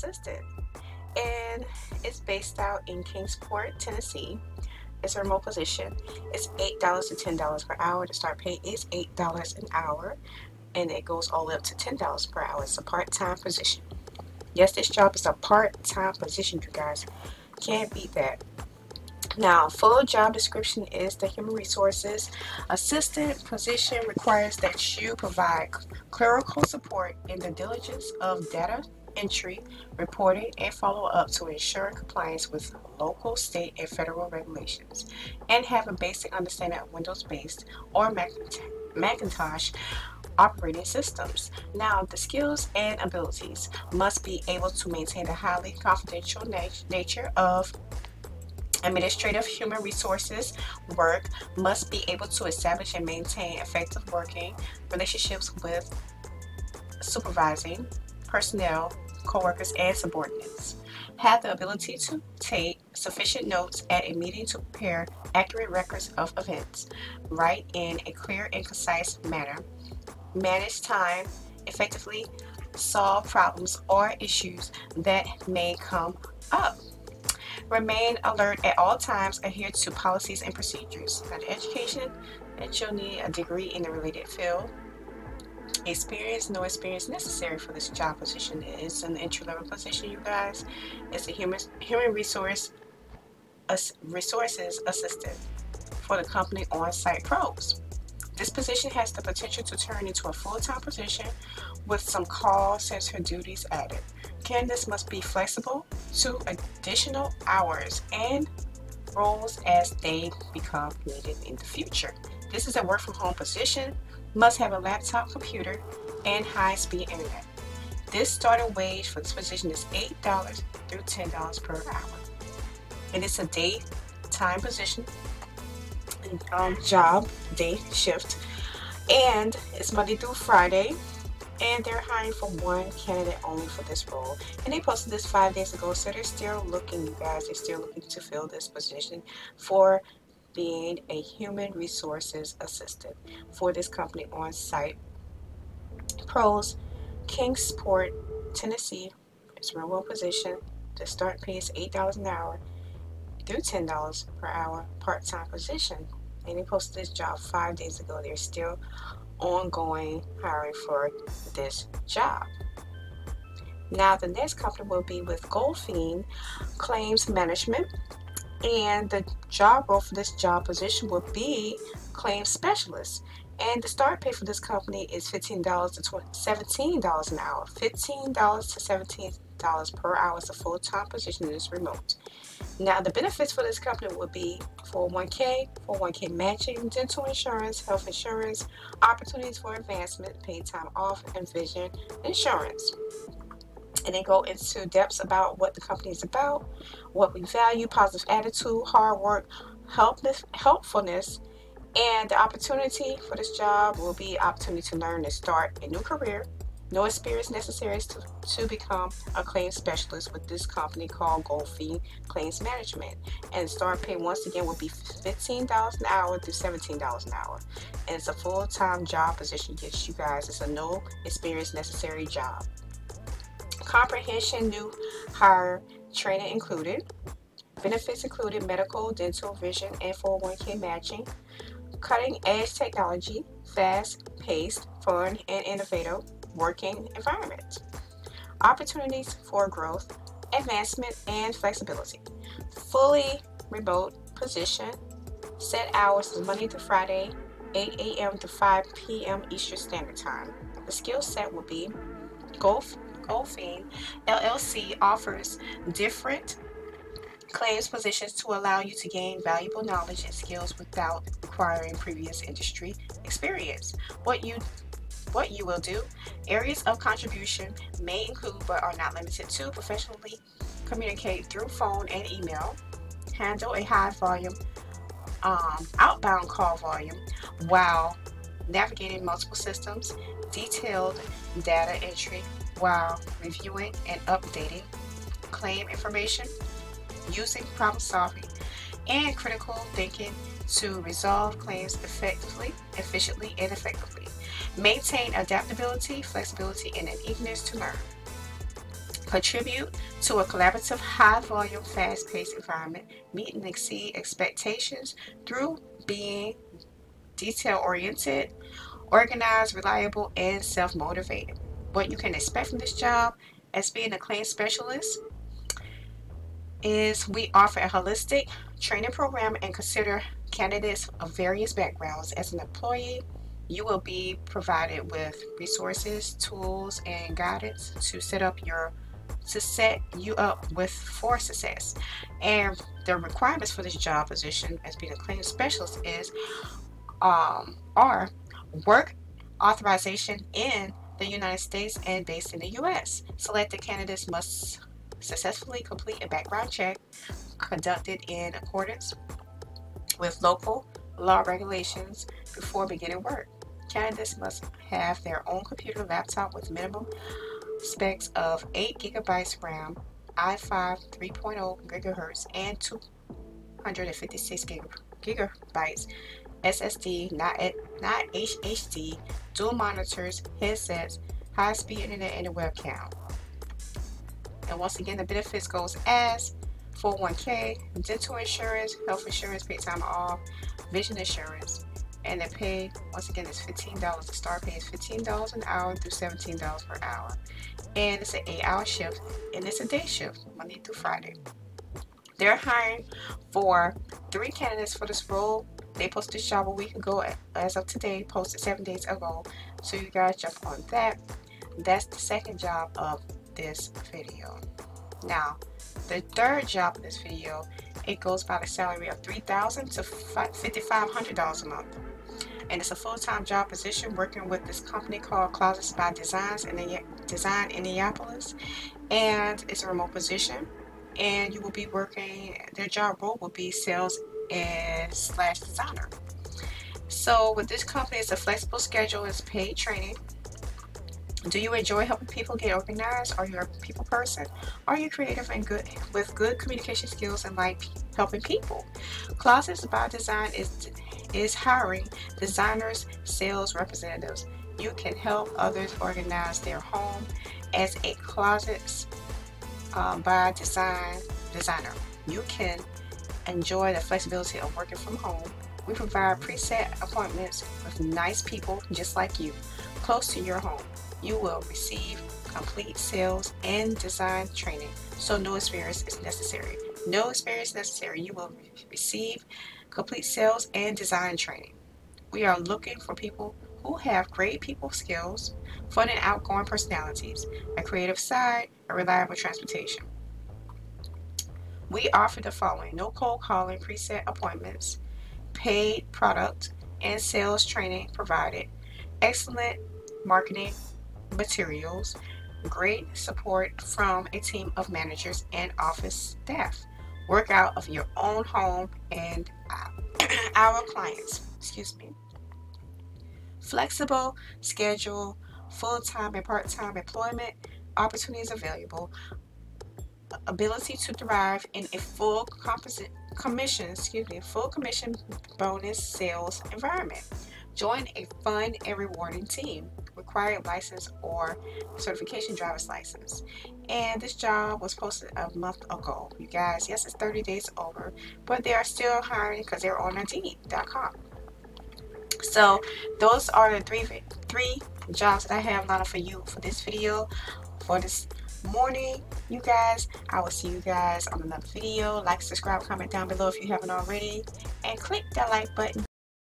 assistant, and it's based out in Kingsport, Tennessee. It's a remote position. It's $8 to $10 per hour. The start pay is $8 an hour, and it goes all the way up to $10 per hour. It's a part-time position. Yes, this job is a part-time position, you guys. Can't beat that. Now, full job description is the human resources assistant position requires that you provide clerical support in the diligence of data entry, reporting, and follow up to ensure compliance with local, state, and federal regulations, and have a basic understanding of Windows-based or Macintosh operating systems. Now, the skills and abilities must be able to maintain the highly confidential nature of administrative human resources work, must be able to establish and maintain effective working relationships with supervising personnel, coworkers, and subordinates. Have the ability to take sufficient notes at a meeting to prepare accurate records of events. Write in a clear and concise manner. Manage time effectively. Solve problems or issues that may come up. Remain alert at all times. Adhere to policies and procedures. Now, the education that you'll need a degree in the related field. Experience, no experience necessary for this job position. It is an entry-level position, you guys. It's a human resources assistant for the company OnSight Pros. This position has the potential to turn into a full-time position with some call center duties added. Candidates must be flexible to additional hours and roles as they become needed in the future. This is a work-from-home position. Must have a laptop computer and high-speed internet. This starting wage for this position is $8 through $10 per hour. And it's a daytime position, job, day shift, and it's Monday through Friday, and they're hiring for one candidate only for this role. And they posted this 5 days ago, so they're still looking, you guys, they're still looking to fill this position for being a human resources assistant for this company OnSight Pros, Kingsport, Tennessee. It's a remote position. The start pay is $8 an hour through $10 per hour, part-time position. And they posted this job 5 days ago. They're still ongoing hiring for this job. Now, the next company will be with Goldfein Claims Management. And the job role for this job position will be claims specialist. And the start pay for this company is $15 to $17 an hour. $15 to $17 per hour. It's a full-time position and it's remote. Now, the benefits for this company would be 401k matching, dental insurance, health insurance, opportunities for advancement, paid time off, and vision insurance. And they go into depths about what the company is about, what we value, positive attitude, hard work, helpfulness, and the opportunity for this job will be opportunity to learn and start a new career. No experience necessary to become a claims specialist with this company called Goldfein Claims Management. And the start pay once again will be $15 an hour to $17 an hour. And it's a full-time job position. Yes, you guys, it's a no experience necessary job. Comprehension new hire training included. Benefits included medical, dental, vision, and 401k matching. Cutting edge technology, fast-paced, fun, and innovative working environment. Opportunities for growth, advancement, and flexibility. Fully remote position. Set hours is Monday through Friday, 8 a.m. to 5 p.m. Eastern Standard Time. The skill set will be Goldfein LLC offers different claims positions to allow you to gain valuable knowledge and skills without requiring previous industry experience. What you will do, areas of contribution may include but are not limited to professionally communicate through phone and email, handle a high volume outbound call volume while navigating multiple systems, detailed data entry while reviewing and updating claim information, using problem solving and critical thinking to resolve claims effectively, efficiently, and effectively. Maintain adaptability, flexibility, and an eagerness to learn. Contribute to a collaborative, high-volume, fast-paced environment. Meet and exceed expectations through being detail-oriented, organized, reliable, and self-motivated. What you can expect from this job as being a claims specialist is we offer a holistic training program and consider candidates of various backgrounds. As an employee, you will be provided with resources, tools, and guidance to set you up with for success. And the requirements for this job position as being a claims specialist is are work authorization in the United States and based in the US. Selected candidates must successfully complete a background check conducted in accordance with local law regulations before beginning work. Candidates must have their own computer laptop with minimum specs of 8 gigabytes RAM, i5 3.0 gigahertz, and 256 gigabytes SSD, not HHD, dual monitors, headsets, high-speed internet, and a webcam. And once again, the benefits goes as 401k, dental insurance, health insurance, paid time off, vision insurance, and the pay once again is $15. The start pay is $15 an hour through $17 per hour, and it's an 8-hour shift, and it's a day shift, Monday through Friday. They're hiring for 3 candidates for this role. They posted this job a week ago. As of today, posted 7 days ago. So you guys jump on that. That's the second job of this video. Now, the third job of this video, it goes by the salary of $3,000 to $5,500 a month. And it's a full-time job position working with this company called Closets by Designs in Indianapolis. And it's a remote position. And you will be working, their job role will be sales and / designer. So with this company, it's a flexible schedule, it's paid training. Do you enjoy helping people get organized? Are you a people person? Are you creative and good with good communication skills and like helping people? Closets by Design is hiring designers, sales representatives. You can help others organize their home as a Closets by designer. You can enjoy the flexibility of working from home. We provide preset appointments with nice people just like you, close to your home. You will receive complete sales and design training, so no experience is necessary. No experience necessary. You will receive complete sales and design training. We are looking for people who have great people skills, fun and outgoing personalities, a creative side, and reliable transportation. We offer the following: no cold calling, preset appointments, paid product and sales training provided, excellent marketing materials, great support from a team of managers and office staff, work out of your own home and our clients. Flexible schedule, full-time and part-time employment opportunities available, ability to thrive in a full commission bonus sales environment. Join a fun and rewarding team. Required license or certification driver's license. And this job was posted a month ago, you guys. Yes, it's 30 days over, but they are still hiring because they're on Indeed.com. So those are the three jobs that I have lined up for you for this video for this morning, you guys. I will see you guys on another video. Like, subscribe, comment down below if you haven't already, and click that like button